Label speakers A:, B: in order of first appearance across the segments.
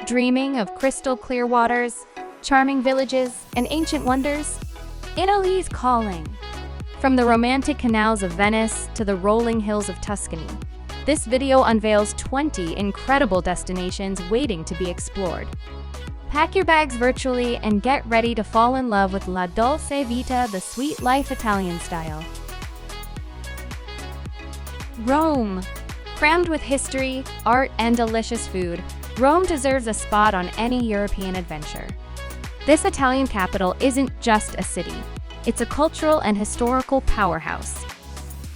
A: Dreaming of crystal clear waters, charming villages, and ancient wonders? Italy's calling. From the romantic canals of Venice to the rolling hills of Tuscany, this video unveils 20 incredible destinations waiting to be explored. Pack your bags virtually and get ready to fall in love with La Dolce Vita, the sweet life Italian style. Rome. Crammed with history, art, and delicious food, Rome deserves a spot on any European adventure. This Italian capital isn't just a city, it's a cultural and historical powerhouse.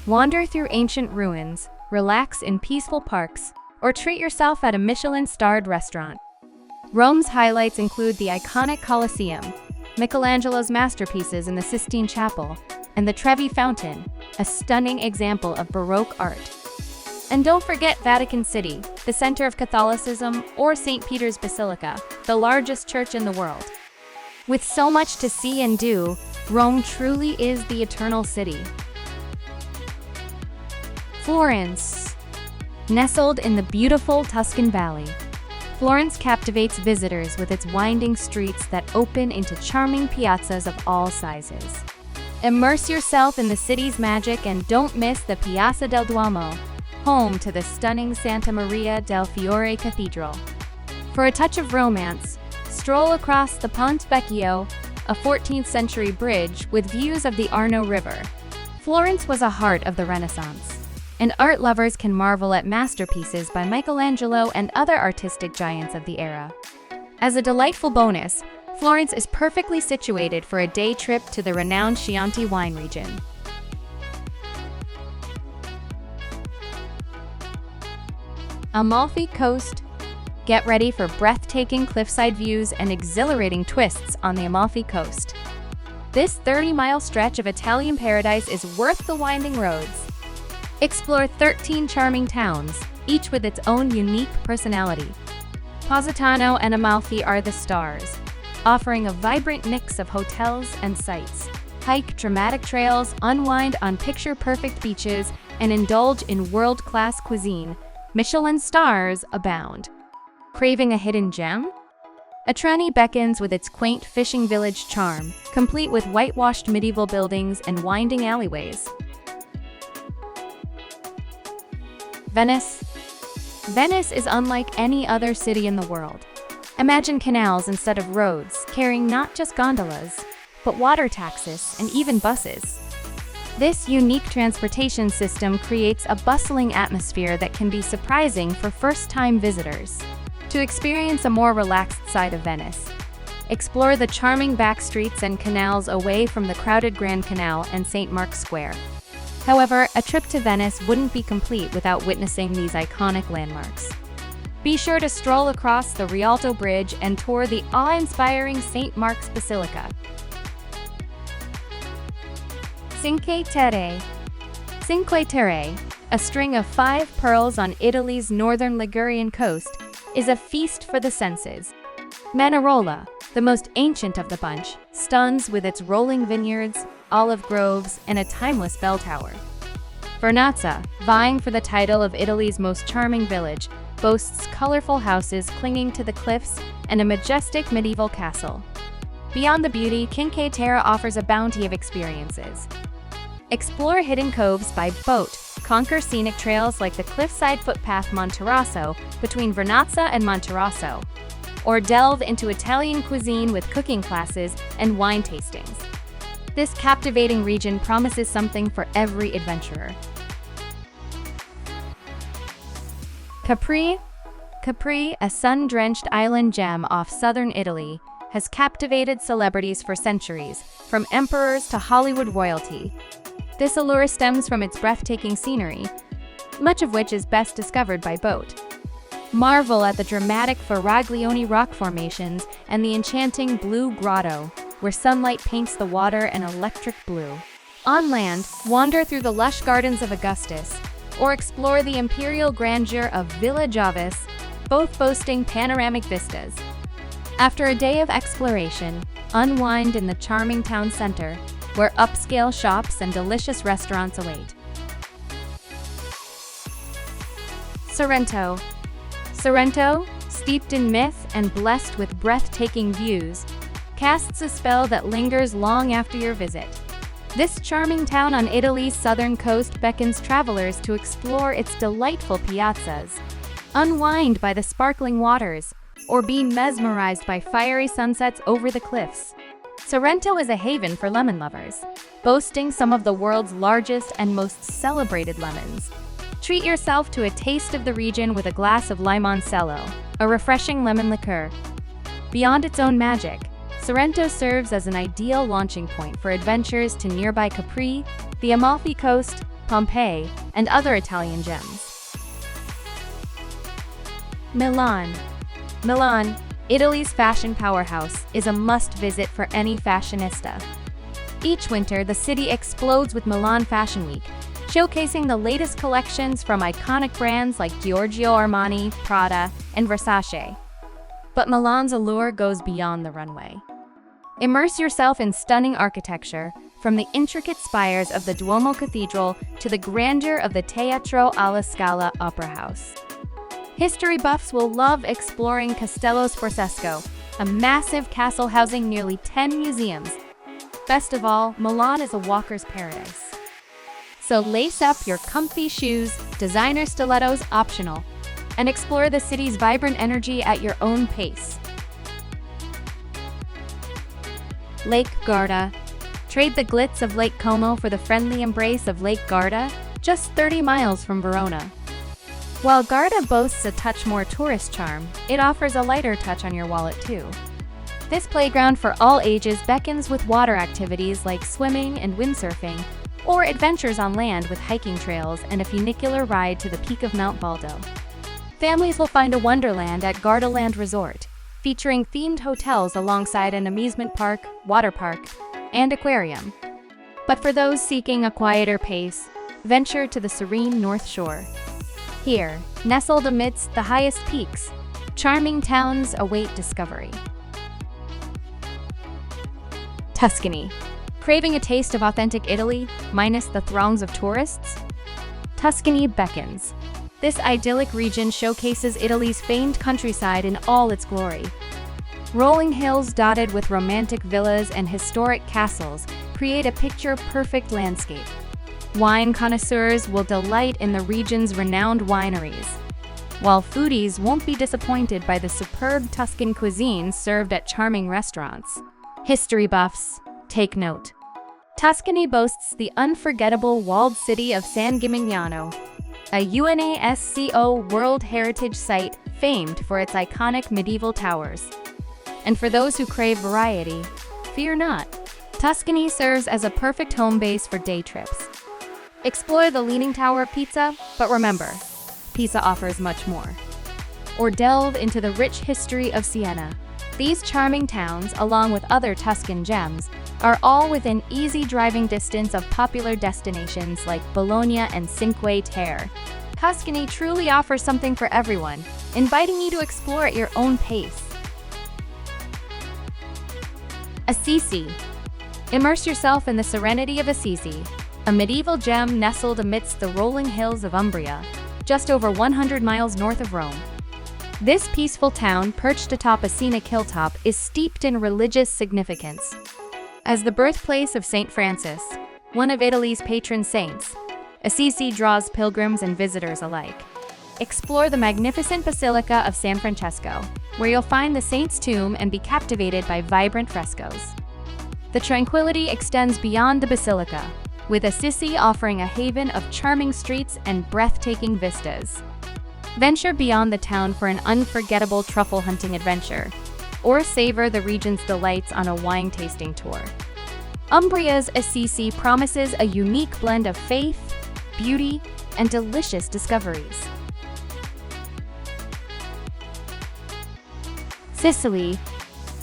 A: Wander through ancient ruins, relax in peaceful parks, or treat yourself at a Michelin-starred restaurant. Rome's highlights include the iconic Colosseum, Michelangelo's masterpieces in the Sistine Chapel, and the Trevi Fountain, a stunning example of Baroque art. And don't forget Vatican City, the center of Catholicism, or St. Peter's Basilica, the largest church in the world. With so much to see and do, Rome truly is the eternal city. Florence. Nestled in the beautiful Tuscan Valley, Florence captivates visitors with its winding streets that open into charming piazzas of all sizes. Immerse yourself in the city's magic and don't miss the Piazza del Duomo, home to the stunning Santa Maria del Fiore Cathedral. For a touch of romance, stroll across the Ponte Vecchio, a 14th century bridge with views of the Arno River. Florence was a heart of the Renaissance, and art lovers can marvel at masterpieces by Michelangelo and other artistic giants of the era. As a delightful bonus, Florence is perfectly situated for a day trip to the renowned Chianti wine region. Amalfi Coast. Get ready for breathtaking cliffside views and exhilarating twists on the Amalfi Coast. This 30-mile stretch of Italian paradise is worth the winding roads. Explore 13 charming towns, each with its own unique personality. Positano and Amalfi are the stars, offering a vibrant mix of hotels and sights. Hike dramatic trails, unwind on picture-perfect beaches, and indulge in world-class cuisine. Michelin stars abound. Craving a hidden gem? Trani beckons with its quaint fishing village charm, complete with whitewashed medieval buildings and winding alleyways. Venice. Venice is unlike any other city in the world. Imagine canals instead of roads, carrying not just gondolas, but water taxis and even buses. This unique transportation system creates a bustling atmosphere that can be surprising for first-time visitors. To experience a more relaxed side of Venice, explore the charming back streets and canals away from the crowded Grand Canal and St. Mark's Square. However, a trip to Venice wouldn't be complete without witnessing these iconic landmarks. Be sure to stroll across the Rialto Bridge and tour the awe-inspiring St. Mark's Basilica. Cinque Terre. Cinque Terre, a string of 5 pearls on Italy's northern Ligurian coast, is a feast for the senses. Manarola, the most ancient of the bunch, stuns with its rolling vineyards, olive groves, and a timeless bell tower. Vernazza, vying for the title of Italy's most charming village, boasts colorful houses clinging to the cliffs and a majestic medieval castle. Beyond the beauty, Cinque Terre offers a bounty of experiences. Explore hidden coves by boat, conquer scenic trails like the cliffside footpath Monterrasso between Vernazza and Monterrasso, or delve into Italian cuisine with cooking classes and wine tastings. This captivating region promises something for every adventurer. Capri. Capri, a sun-drenched island gem off southern Italy, has captivated celebrities for centuries, from emperors to Hollywood royalty. This allure stems from its breathtaking scenery, much of which is best discovered by boat. Marvel at the dramatic Faraglioni rock formations and the enchanting Blue Grotto, where sunlight paints the water an electric blue. On land, wander through the lush gardens of Augustus, or explore the imperial grandeur of Villa Jovis, both boasting panoramic vistas. After a day of exploration, unwind in the charming town center, where upscale shops and delicious restaurants await. Sorrento. Sorrento, steeped in myth and blessed with breathtaking views, casts a spell that lingers long after your visit. This charming town on Italy's southern coast beckons travelers to explore its delightful piazzas, unwind by the sparkling waters, or be mesmerized by fiery sunsets over the cliffs. Sorrento is a haven for lemon lovers, boasting some of the world's largest and most celebrated lemons. Treat yourself to a taste of the region with a glass of limoncello, a refreshing lemon liqueur. Beyond its own magic, Sorrento serves as an ideal launching point for adventures to nearby Capri, the Amalfi Coast, Pompeii, and other Italian gems. Milan. Milan, Italy's fashion powerhouse, is a must-visit for any fashionista. Each winter, the city explodes with Milan Fashion Week, showcasing the latest collections from iconic brands like Giorgio Armani, Prada, and Versace. But Milan's allure goes beyond the runway. Immerse yourself in stunning architecture, from the intricate spires of the Duomo Cathedral to the grandeur of the Teatro alla Scala Opera House. History buffs will love exploring Castello Sforzesco, a massive castle housing nearly 10 museums. Best of all, Milan is a walker's paradise. So lace up your comfy shoes, designer stilettos optional, and explore the city's vibrant energy at your own pace. Lake Garda. Trade the glitz of Lake Como for the friendly embrace of Lake Garda, just 30 miles from Verona. While Garda boasts a touch more tourist charm, it offers a lighter touch on your wallet too. This playground for all ages beckons with water activities like swimming and windsurfing, or adventures on land with hiking trails and a funicular ride to the peak of Mount Baldo. Families will find a wonderland at Gardaland Resort, featuring themed hotels alongside an amusement park, water park, and aquarium. But for those seeking a quieter pace, venture to the serene North Shore. Here, nestled amidst the highest peaks, charming towns await discovery. Tuscany. Craving a taste of authentic Italy, minus the throngs of tourists? Tuscany beckons. This idyllic region showcases Italy's famed countryside in all its glory. Rolling hills dotted with romantic villas and historic castles create a picture-perfect landscape. Wine connoisseurs will delight in the region's renowned wineries, while foodies won't be disappointed by the superb Tuscan cuisine served at charming restaurants. History buffs, take note. Tuscany boasts the unforgettable walled city of San Gimignano, a UNESCO World Heritage Site famed for its iconic medieval towers. And for those who crave variety, fear not. Tuscany serves as a perfect home base for day trips. Explore the Leaning Tower of Pisa, but remember, Pisa offers much more. Or delve into the rich history of Siena. These charming towns, along with other Tuscan gems, are all within easy driving distance of popular destinations like Bologna and Cinque Terre. Tuscany truly offers something for everyone, inviting you to explore at your own pace. Assisi. Immerse yourself in the serenity of Assisi, a medieval gem nestled amidst the rolling hills of Umbria, just over 100 miles north of Rome. This peaceful town, perched atop a scenic hilltop, is steeped in religious significance. As the birthplace of Saint Francis, one of Italy's patron saints, Assisi draws pilgrims and visitors alike. Explore the magnificent Basilica of San Francesco, where you'll find the saint's tomb and be captivated by vibrant frescoes. The tranquility extends beyond the basilica, with Assisi offering a haven of charming streets and breathtaking vistas. Venture beyond the town for an unforgettable truffle hunting adventure, or savor the region's delights on a wine tasting tour. Umbria's Assisi promises a unique blend of faith, beauty, and delicious discoveries. Sicily.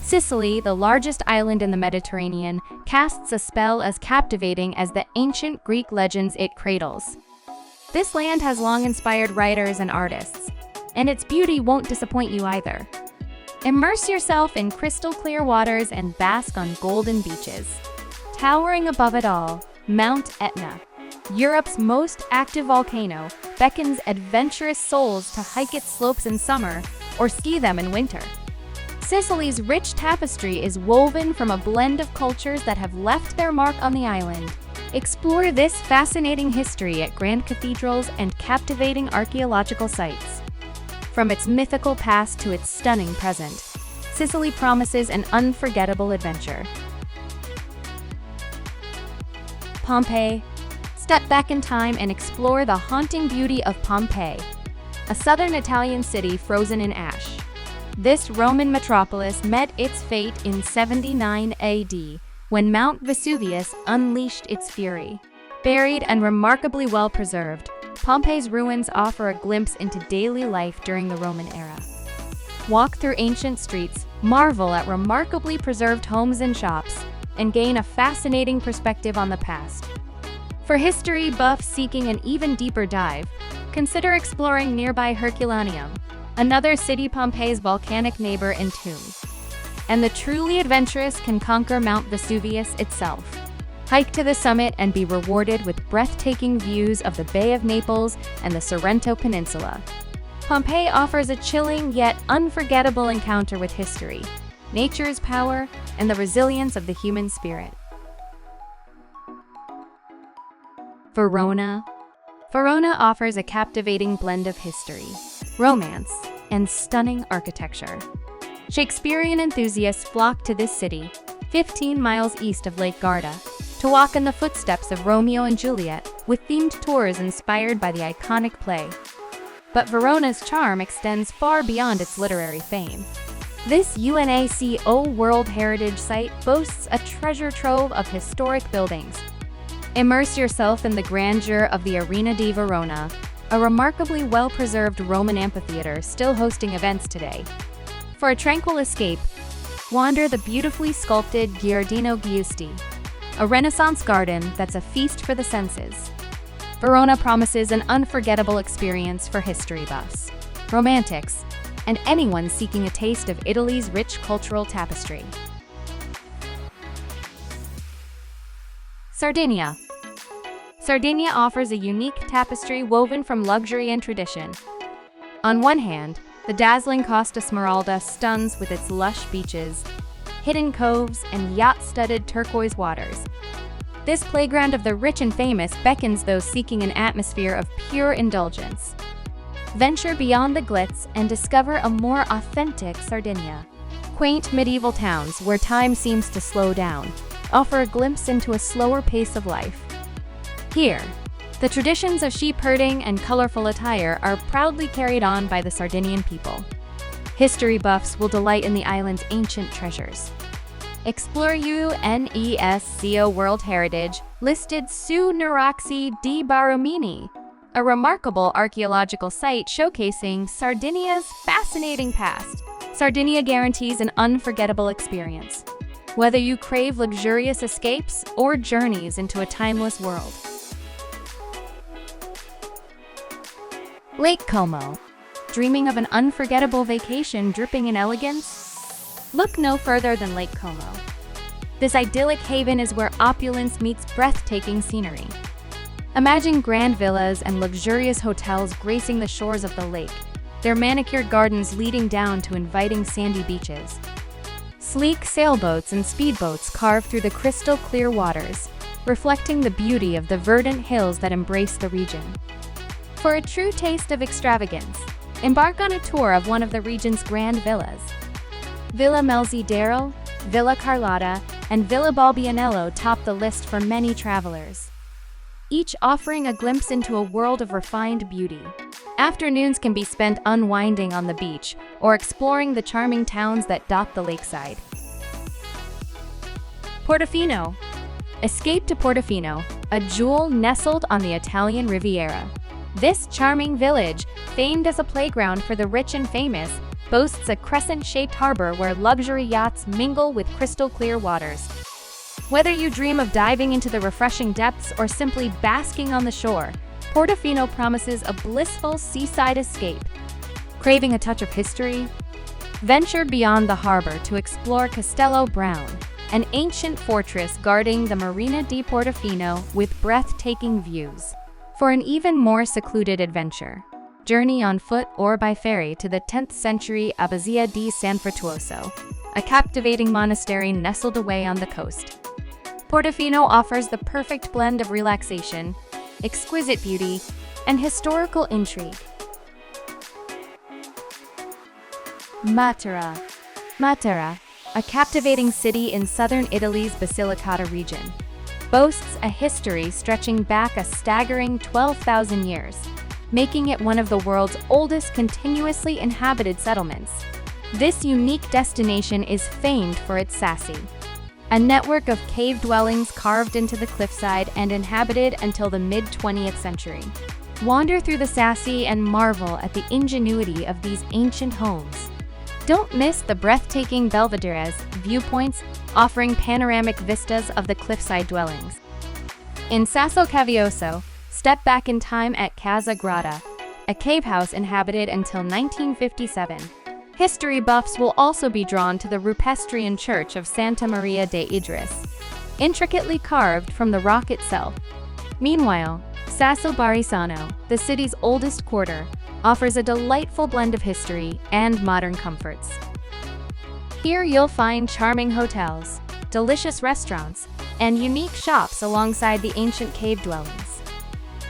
A: Sicily, the largest island in the Mediterranean, casts a spell as captivating as the ancient Greek legends it cradles. This land has long inspired writers and artists, and its beauty won't disappoint you either. Immerse yourself in crystal-clear waters and bask on golden beaches. Towering above it all, Mount Etna, Europe's most active volcano, beckons adventurous souls to hike its slopes in summer, or ski them in winter. Sicily's rich tapestry is woven from a blend of cultures that have left their mark on the island. Explore this fascinating history at grand cathedrals and captivating archaeological sites. From its mythical past to its stunning present, Sicily promises an unforgettable adventure. Pompeii. Step back in time and explore the haunting beauty of Pompeii, a southern Italian city frozen in ash. This Roman metropolis met its fate in 79 AD, when Mount Vesuvius unleashed its fury. Buried and remarkably well preserved, Pompeii's ruins offer a glimpse into daily life during the Roman era. Walk through ancient streets, marvel at remarkably preserved homes and shops, and gain a fascinating perspective on the past. For history buffs seeking an even deeper dive, consider exploring nearby Herculaneum, another city Pompeii's volcanic neighbor and tomb. And the truly adventurous can conquer Mount Vesuvius itself. Hike to the summit and be rewarded with breathtaking views of the Bay of Naples and the Sorrento Peninsula. Pompeii offers a chilling yet unforgettable encounter with history, nature's power, and the resilience of the human spirit. Verona. Verona offers a captivating blend of history, romance, and stunning architecture. Shakespearean enthusiasts flock to this city, 15 miles east of Lake Garda, to walk in the footsteps of Romeo and Juliet with themed tours inspired by the iconic play. But Verona's charm extends far beyond its literary fame. This UNESCO World Heritage Site boasts a treasure trove of historic buildings. Immerse yourself in the grandeur of the Arena di Verona, a remarkably well-preserved Roman amphitheater still hosting events today. For a tranquil escape, wander the beautifully sculpted Giardino Giusti, a Renaissance garden that's a feast for the senses. Verona promises an unforgettable experience for history buffs, romantics, and anyone seeking a taste of Italy's rich cultural tapestry. Sardinia. Sardinia offers a unique tapestry woven from luxury and tradition. On one hand, the dazzling Costa Smeralda stuns with its lush beaches, hidden coves, and yacht-studded turquoise waters. This playground of the rich and famous beckons those seeking an atmosphere of pure indulgence. Venture beyond the glitz and discover a more authentic Sardinia. Quaint medieval towns where time seems to slow down offer a glimpse into a slower pace of life. Here, the traditions of sheep herding and colorful attire are proudly carried on by the Sardinian people. History buffs will delight in the island's ancient treasures. Explore UNESCO World Heritage listed Su Neraxi di Baromini, a remarkable archaeological site showcasing Sardinia's fascinating past. Sardinia guarantees an unforgettable experience, whether you crave luxurious escapes or journeys into a timeless world. Lake Como. Dreaming of an unforgettable vacation dripping in elegance? Look no further than Lake Como. This idyllic haven is where opulence meets breathtaking scenery. Imagine grand villas and luxurious hotels gracing the shores of the lake, their manicured gardens leading down to inviting sandy beaches. Sleek sailboats and speedboats carve through the crystal-clear waters, reflecting the beauty of the verdant hills that embrace the region. For a true taste of extravagance, embark on a tour of one of the region's grand villas. Villa Melzidero, Villa Carlotta, and Villa Balbianello top the list for many travelers, each offering a glimpse into a world of refined beauty. Afternoons can be spent unwinding on the beach or exploring the charming towns that dot the lakeside. Portofino. Escape to Portofino, a jewel nestled on the Italian Riviera. This charming village, famed as a playground for the rich and famous, boasts a crescent-shaped harbor where luxury yachts mingle with crystal-clear waters. Whether you dream of diving into the refreshing depths or simply basking on the shore, Portofino promises a blissful seaside escape. Craving a touch of history? Venture beyond the harbor to explore Castello Brown, an ancient fortress guarding the Marina di Portofino with breathtaking views. For an even more secluded adventure, Journey on foot or by ferry to the 10th century Abbazia di San Frutuoso, a captivating monastery nestled away on the coast. Portofino offers the perfect blend of relaxation, exquisite beauty, and historical intrigue. Matera. Matera, a captivating city in southern Italy's Basilicata region, boasts a history stretching back a staggering 12,000 years, making it one of the world's oldest continuously inhabited settlements. This unique destination is famed for its sassi, a network of cave dwellings carved into the cliffside and inhabited until the mid-20th century. Wander through the sassi and marvel at the ingenuity of these ancient homes. Don't miss the breathtaking belvederes, viewpoints offering panoramic vistas of the cliffside dwellings. In Sasso Cavioso, step back in time at Casa Garda, a cave house inhabited until 1957. History buffs will also be drawn to the Rupestrian Church of Santa Maria de Idris, intricately carved from the rock itself. Meanwhile, Sasso Barisano, the city's oldest quarter, offers a delightful blend of history and modern comforts. Here you'll find charming hotels, delicious restaurants, and unique shops alongside the ancient cave dwellings.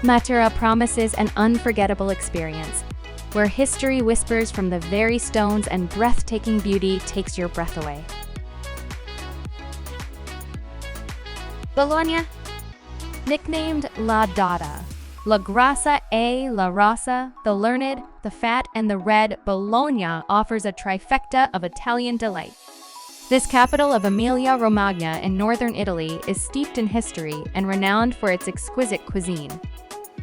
A: Matera promises an unforgettable experience, where history whispers from the very stones and breathtaking beauty takes your breath away. Bologna. Nicknamed La Dotta, La Grassa e La Rossa, the learned, the fat, and the red, Bologna offers a trifecta of Italian delight. This capital of Emilia-Romagna in northern Italy is steeped in history and renowned for its exquisite cuisine.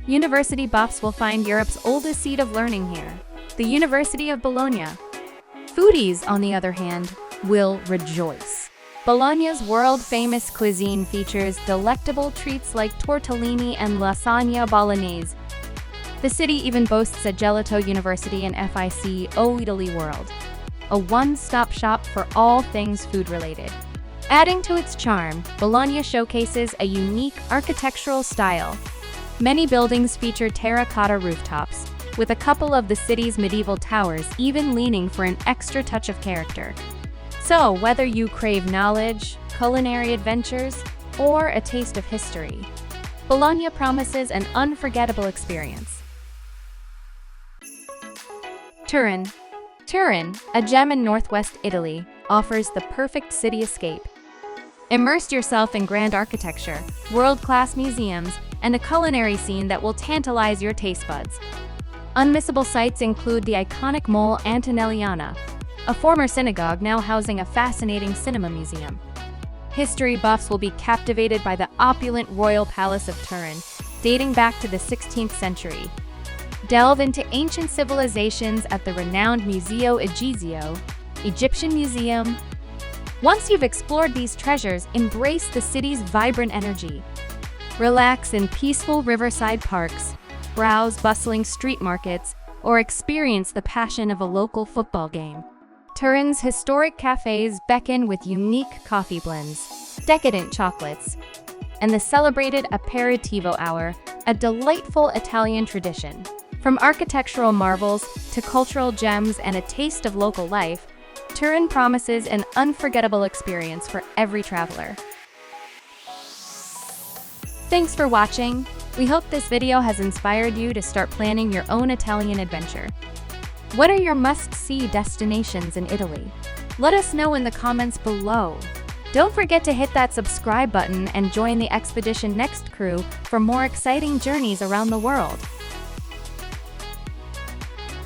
A: University buffs will find Europe's oldest seat of learning here, the University of Bologna. Foodies, on the other hand, will rejoice. Bologna's world-famous cuisine features delectable treats like tortellini and lasagna bolognese. The city even boasts a gelato university and FIC O Italy World, a one-stop shop for all things food-related. Adding to its charm, Bologna showcases a unique architectural style. Many buildings feature terracotta rooftops, with a couple of the city's medieval towers even leaning for an extra touch of character. So, whether you crave knowledge, culinary adventures, or a taste of history, Bologna promises an unforgettable experience. Turin. Turin, a gem in northwest Italy, offers the perfect city escape. Immerse yourself in grand architecture, world-class museums, and a culinary scene that will tantalize your taste buds. Unmissable sights include the iconic Mole Antonelliana, a former synagogue now housing a fascinating cinema museum. History buffs will be captivated by the opulent royal palace of Turin, dating back to the 16th century. Delve into ancient civilizations at the renowned Museo Egizio, Egyptian Museum. Once you've explored these treasures, embrace the city's vibrant energy. Relax in peaceful riverside parks, browse bustling street markets, or experience the passion of a local football game. Turin's historic cafes beckon with unique coffee blends, decadent chocolates, and the celebrated aperitivo hour, a delightful Italian tradition. From architectural marvels to cultural gems and a taste of local life, Turin promises an unforgettable experience for every traveler. Thanks for watching. We hope this video has inspired you to start planning your own Italian adventure. What are your must-see destinations in Italy? Let us know in the comments below. Don't forget to hit that subscribe button and join the Expedition Next crew for more exciting journeys around the world.